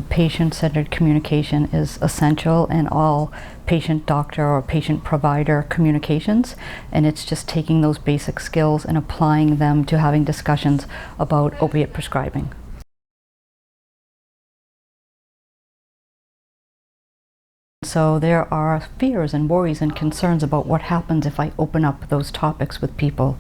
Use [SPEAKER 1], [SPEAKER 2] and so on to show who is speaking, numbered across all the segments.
[SPEAKER 1] Patient-centered communication is essential in all patient-doctor or patient-provider communications, and it's just taking those basic skills and applying them to having discussions about opiate prescribing. So there are fears and worries and concerns about what happens if I open up those topics with people.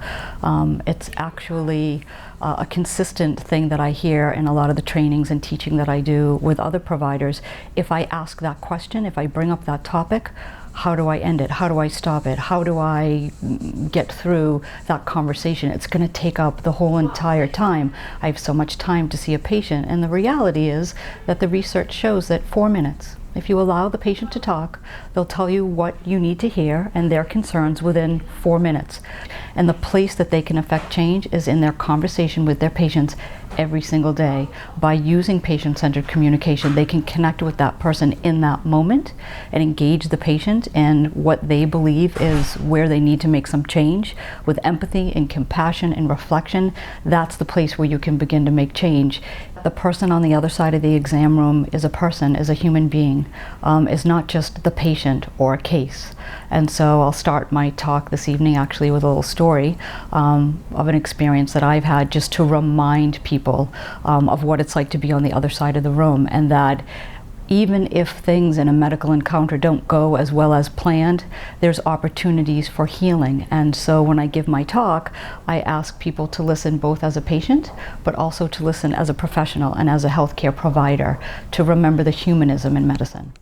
[SPEAKER 1] It's actually a consistent thing that I hear in a lot of the trainings and teaching that I do with other providers. If I ask that question, if I bring up that topic, how do I end it? How do I stop it? How do I get through that conversation? It's going to take up the whole entire time. I have so much time to see a patient, and the reality is that the research shows that 4 minutes. If you allow the patient to talk, they'll tell you what you need to hear and their concerns within 4 minutes. And the place that they can affect change is in their conversation with their patients every single day. By using patient-centered communication, they can connect with that person in that moment and engage the patient in what they believe is where they need to make some change. With empathy and compassion and reflection, that's the place where you can begin to make change. The person on the other side of the exam room is a person, is a human being, is not just the patient or a case. And so I'll start my talk this evening actually with a little story of an experience that I've had, just to remind people of what it's like to be on the other side of the room, and that even if things in a medical encounter don't go as well as planned, there's opportunities for healing. And so when I give my talk, I ask people to listen both as a patient, but also to listen as a professional and as a healthcare provider, to remember the humanism in medicine.